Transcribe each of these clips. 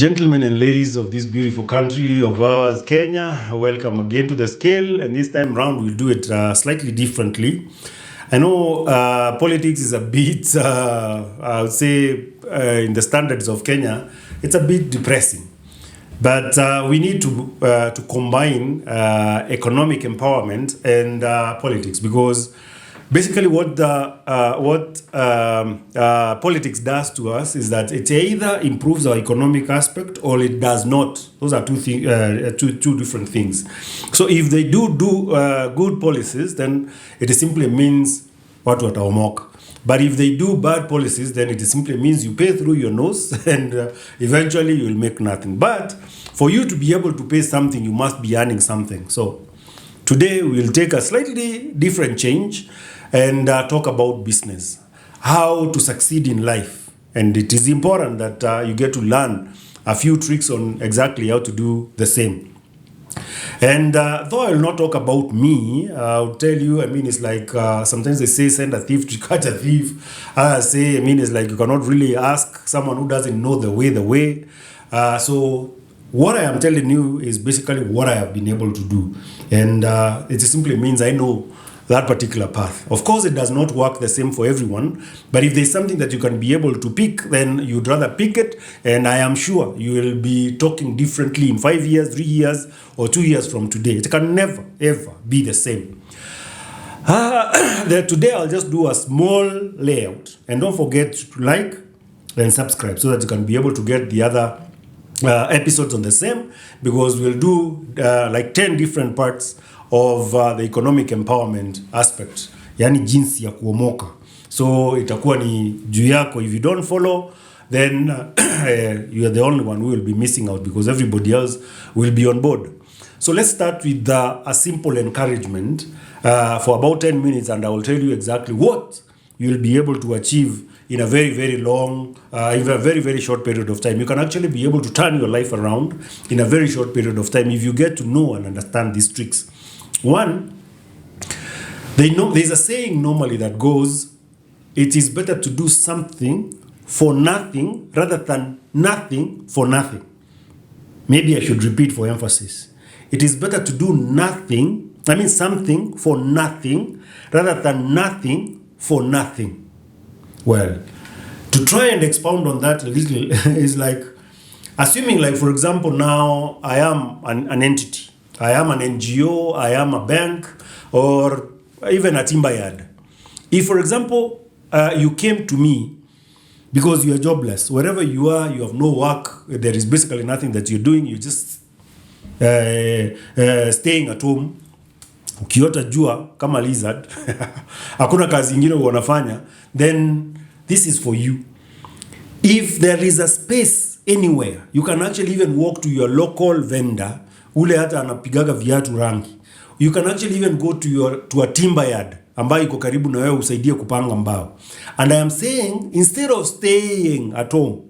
Gentlemen and ladies of this beautiful country of ours, Kenya, welcome again to the scale. And this time round, we'll do it slightly differently. I know politics is a bit, I would say, in the standards of Kenya, it's a bit depressing. But we need to combine economic empowerment and politics, because basically what politics does to us is that it either improves our economic aspect or it does not. Those are two different things. So if they do good policies, then it simply means watu wataomoka. But if they do bad policies, then it simply means you pay through your nose and eventually you will make nothing. But for you to be able to pay something, you must be earning something. So today we'll take a slightly different change and talk about business, how to succeed in life. And it is important that you get to learn a few tricks on exactly how to do the same. And though I will not talk about me, I'll tell you, it's like sometimes they say send a thief to catch a thief. I say, it's like you cannot really ask someone who doesn't know the way. So what I am telling you is basically what I have been able to do. And it simply means I know that particular path. Of course, it does not work the same for everyone, but if there's something that you can be able to pick, then you'd rather pick it, and I am sure you will be talking differently in 5 years, 3 years, or 2 years from today. It can never, ever be the same. Today, I'll just do a small layout, and don't forget to like and subscribe so that you can be able to get the other episodes on the same, because we'll do like 10 different parts of the economic empowerment aspect, yani jinsi ya kuomoka. So itakuwa ni juu yako. If you don't follow, then you are the only one who will be missing out, because everybody else will be on board. So let's start with a simple encouragement for about 10 minutes, and I will tell you exactly what you will be able to achieve in a very, very long, in a very, very short period of time. You can actually be able to turn your life around in a very short period of time if you get to know and understand these tricks. One, there's a saying normally that goes, it is better to do something for nothing rather than nothing for nothing. Maybe I should repeat for emphasis. It is better to do something for nothing rather than nothing for nothing. Well, to try and expound on that a little is like, assuming like, for example, now I am an entity. I am an NGO, I am a bank, or even a timber yard. If, for example, you came to me because you are jobless, wherever you are, you have no work, there is basically nothing that you're doing, you're just staying at home, ukiota jua kama lizard, hakuna kazi ingine wanafanya, then this is for you. If there is a space anywhere, you can actually even walk to your local vendor, ule hata anapigaga viatu rangi. You can actually even go to a timber yard ambayo iko karibu na wewe usaidie kupanga mbao. And I am saying, instead of staying at home,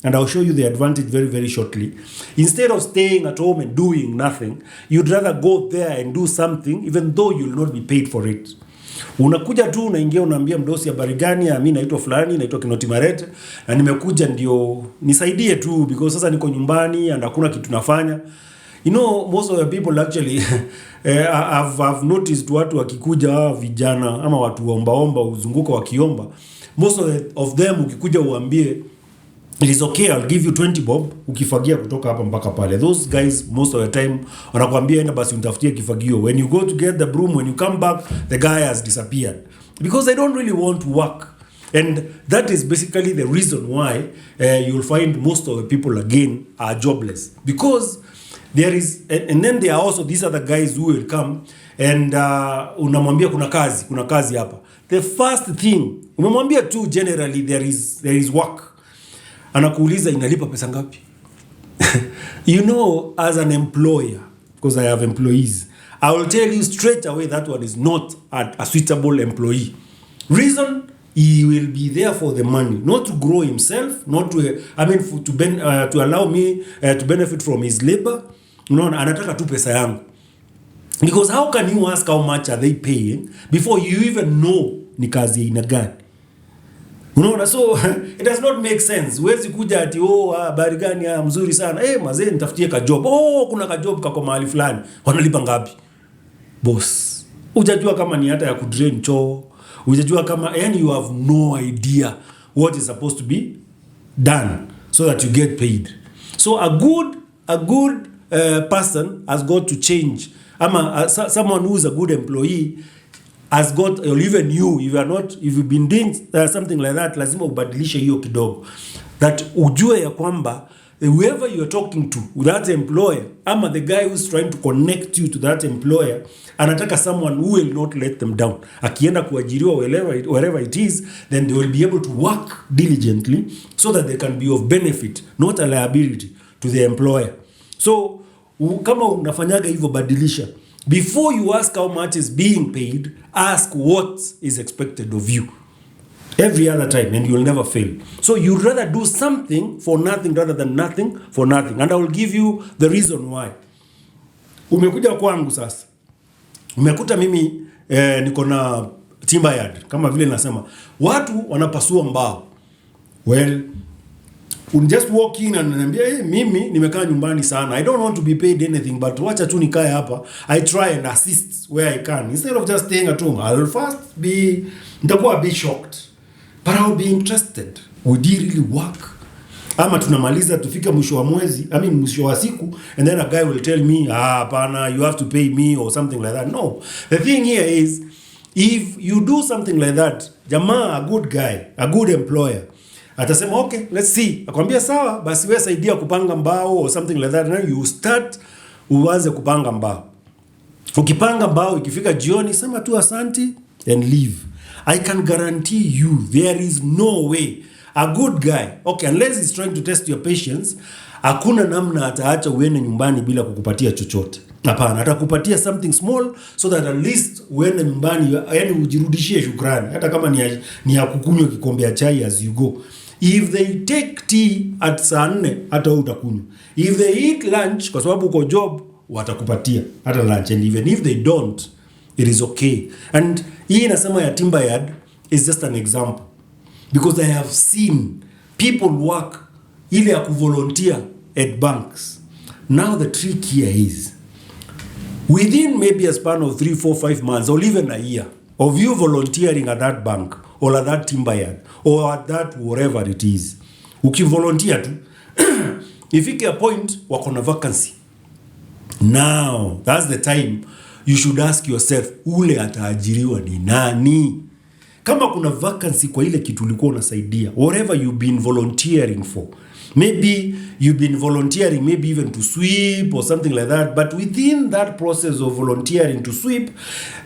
and I'll show you the advantage very, very shortly, instead of staying at home and doing nothing, you'd rather go there and do something even though you'll not be paid for it. Unakuja tu unaingia unaambia mdosi habari gani, mimi naitwa fulani, naitwa Kinoti Marete, na nimekuja ndio nisaidie tu because sasa niko nyumbani and hakuna kitu nafanya. You know, most of the people actually I've noticed watu wakikuja vijana ama watu waomba uzunguko wakiomba, most of them ukikuja uambie it is okay, I'll give you 20 bob ukifagia kutoka hapa mpaka pale. Those guys most of the time wanakuambia enda basi unitafutie kifagio. When you go to get the broom, when you come back, the guy has disappeared because they don't really want to work. And that is basically the reason why you'll find most of the people again are jobless, because there is, and then there are also these other guys who will come and unamwambia kuna kazi hapa. The first thing umemwambia tu generally there is work, anakuuliza inalipa pesa ngapi? You know, as an employer, because I have employees, I will tell you straight away that one is not a suitable employee. Reason, he will be there for the money, not to grow himself, not to to allow me to benefit from his labor. No, anataka tu pesa yangu. Because how can you ask how much are they paying before you even know ni kazi ina gani? Unaona, so it does not make sense. Huwezi kuja ati habari gani mzuri sana. Mazee nitafutie ka job. Kuna ka job kako mahali fulani. Wanalipa ngapi? Boss. Hujajua kama ni hata ya kudrain choo. Hujajua kama you have no idea what is supposed to be done so that you get paid. So a good person has got to change. Someone who is a good employee has got, or even you, if you've been doing something like that, lazima ubadilishe hiyo kidogo. That ujue ya kwamba whoever you are talking to, that employer, ama the guy who's trying to connect you to that employer, anataka someone who will not let them down. Akienda kuajiriwa wherever it is, then they will be able to work diligently so that they can be of benefit, not a liability to the employer. So kama unafanyaga hivyo, badilisha. Before you ask how much is being paid, ask what is expected of you. Every other time, and you will never fail. So you'd rather do something for nothing rather than nothing for nothing. And I will give you the reason why. Umekuja kwangu sasa. Umekuta mimi niko na timber yard. Kama vile nasema, watu wanapasua mbao. Well, just walk in and niambia, mimi nimekaa nyumbani sana. I don't want to be paid anything, but wacha tu nikae hapa. I try and assist where I can. Instead of just staying at home, I'll first nitakuwa a bit shocked. But I'll be interested. Would you really work? Ama tunamaliza tufika mwisho wa mwezi, mwisho wa siku, and then a guy will tell me, hapana, you have to pay me or something like that. No. The thing here is, if you do something like that, jamaa, a good guy, a good employer, atasema, okay, let's see. Akwambia sawa, basi wewe saidia kupanga mbao or something like that. Now you start, uanze kupanga mbao. Ukipanga mbao, ikifika jioni, sema tu asante and leave. I can guarantee you there is no way a good guy, okay, unless he's trying to test your patience, hakuna namna ataacha uende nyumbani bila kukupatia chochote. Hapana, atakupatia something small so that at least uende nyumbani, ujirudishie shukrani, hata kama ni ya kukunywa kikombe ya chai as you go. If they take tea at saa 4, hata utakunywa. If they eat lunch, kwa sababu uko job, watakupatia hata lunch. And even if they don't, it is okay. And hii nasema ya timber yard is just an example. Because I have seen people work ile ya kuvolunteer at banks. Now the trick here is, within maybe a span of 3, 4, 5 months or even a year of you volunteering at that bank or at that timber yard or at that wherever it is, ukivolunteer tu, ifike a point wako na vacancy. Now, that's the time you should ask yourself, ule ataajiriwa ni nani? Kama kuna vacancy kwa ile kitu ulikuwa unasaidia, whatever you've been volunteering for, maybe you've been volunteering maybe even to sweep or something like that, but within that process of volunteering to sweep,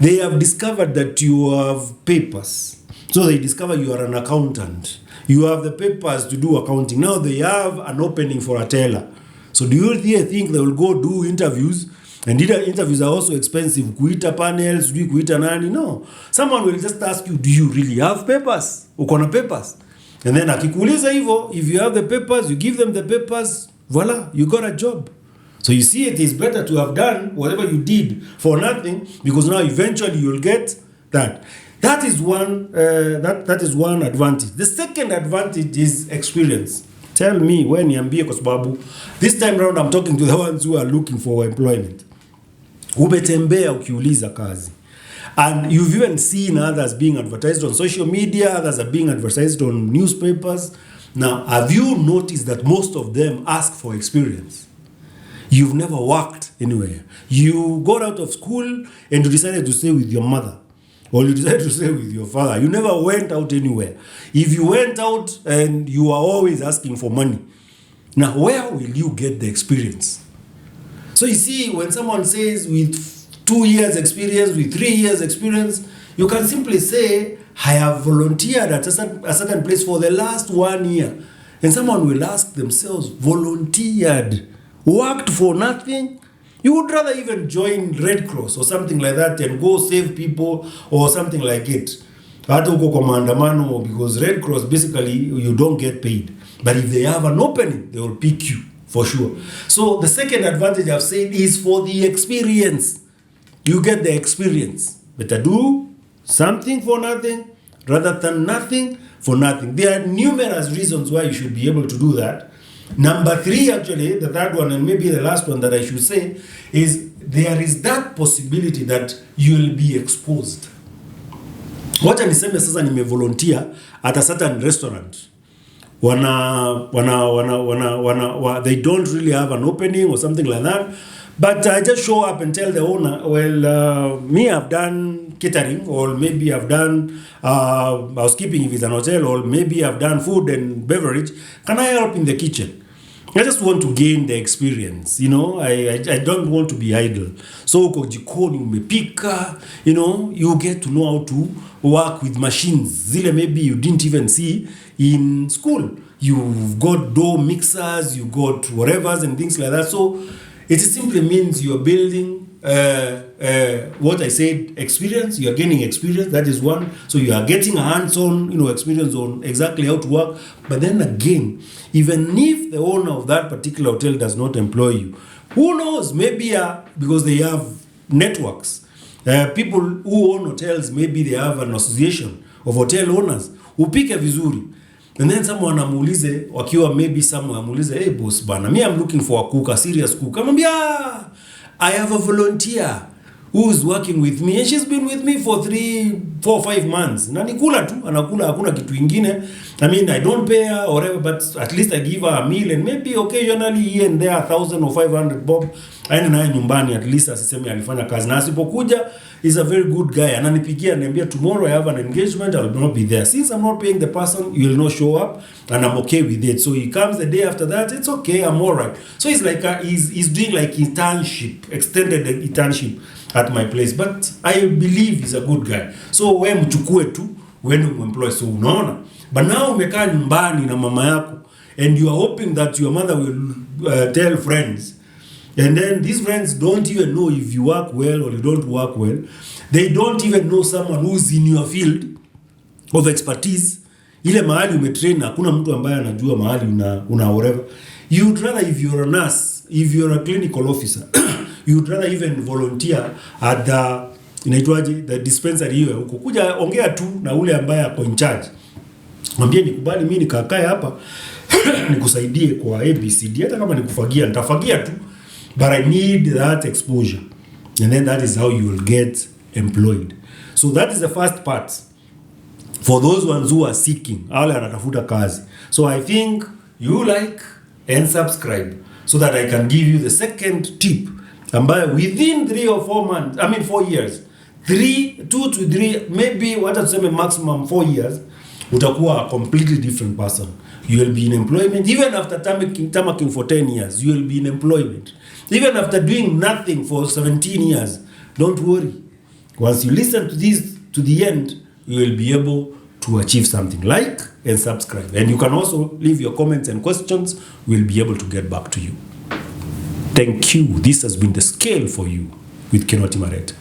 they have discovered that you have papers. So they discover you are an accountant. You have the papers to do accounting. Now they have an opening for a teller. So do you think they will go do interviews? And interviews are also expensive. Kuita panels, kuita nani? No. Someone will just ask you, do you really have papers? Uko na papers? And then akikuuliza hivyo, if you have the papers, you give them the papers, voila, you got a job. So you see, it is better to have done whatever you did for nothing, because now eventually you'll get that. That is one advantage. The second advantage is experience. Tell me when niambie, kwa sababu this time round I'm talking to the ones who are looking for employment. Umetembea ukiuliza kazi. And you've even seen others being advertised on social media, others are being advertised on newspapers. Now, have you noticed that most of them ask for experience? You've never worked anywhere. You got out of school and you decided to stay with your mother. Or you decided to stay with your father. You never went out anywhere. If you went out and you are always asking for money, now where will you get the experience? So you see, when someone says with 2 years experience, with 3 years experience, you can simply say, I have volunteered at a certain place for the last 1 year. And someone will ask themselves, volunteered, worked for nothing? You would rather even join Red Cross or something like that and go save people or something like it. Hata uko kwa maandamano, because Red Cross, basically, you don't get paid. But if they have an opening, they will pick you for sure. So the second advantage I've said is for the experience. You get the experience. Better do something for nothing rather than nothing for nothing. There are numerous reasons why you should be able to do that. Number 3, actually, the third one, and maybe the last one that I should say, is there is that possibility that you will be exposed. Wacha niseme sasa nimevolunteer at a certain restaurant. They don't really have an opening or something like that. But I just show up and tell the owner, well, me, I've done catering, or maybe I've done housekeeping if it's an hotel, or maybe I've done food and beverage. Can I help in the kitchen? I just want to gain the experience, you know. I don't want to be idle. So uko jikoni umepika, you know, you get to know how to work with machines. Zile maybe you didn't even see in school. You've got dough mixers, you got whatevers and things like that. So it simply means you're building what I said, experience. You are gaining experience. That is one. So you are getting a hands-on, you know, experience on exactly how to work. But then again, even if the owner of that particular hotel does not employ you, who knows? Maybe because they have networks. People who own hotels, maybe they have an association of hotel owners. Upike vizuri. And then someone amuulize, wakiwa maybe someone amuulize, hey boss bana, me I'm looking for a cook, a serious cook. Amambia, I have a volunteer who's working with me and she's been with me for 3, 4, 5 months. Na nikula tu, anakula, hakuna kitu ingine. I mean, I don't pay her or whatever, but at least I give her a meal and maybe occasionally here and there 1,000 or 500 bob. Aende naye nyumbani, at least asiseme alifanya kazi. Na asipokuja, is a very good guy. Ananipigia, ananiambia, tomorrow I have an engagement, I will not be there. Since I'm not paying the person, you will not show up, and I'm okay with it. So he comes the day after that, it's okay, I'm all right. So it's like he's doing like internship, extended internship at my place. But I believe he's a good guy. So we mchukue tu, when you employ, so unaona. But now umekaa nyumbani na mama yako, and you are hoping that your mother will tell friends. And then these friends don't even know if you work well or you don't work well. They don't even know someone who's in your field of expertise. Ile mahali umetrain, hakuna mtu ambaye anajua mahali una whatever. You'd rather, if you're a nurse, if you're a clinical officer, you'd rather even volunteer at the dispensary hiyo huko. Kuja ongea tu na ule ambaye ako in charge. Mwambie nikubali mimi nikakae hapa nikusaidie kwa ABCD, hata kama nikufagia nitafagia tu. But I need that exposure. And then that is how you will get employed. So that is the first part. For those ones who are seeking, wale anatafuta kazi. So I think you like and subscribe so that I can give you the second tip. Ambayo within 3 or 4 months, 4 years, 2 to 3, maybe what I'm saying maximum 4 years, utakuwa a completely different person. You will be in employment. Even after tamaking for 10 years, you will be in employment. Even after doing nothing for 17 years, don't worry. Once you listen to this to the end, you will be able to achieve something. Like and subscribe. And you can also leave your comments and questions. We'll be able to get back to you. Thank you. This has been The Scale for You with Kenoti Maret.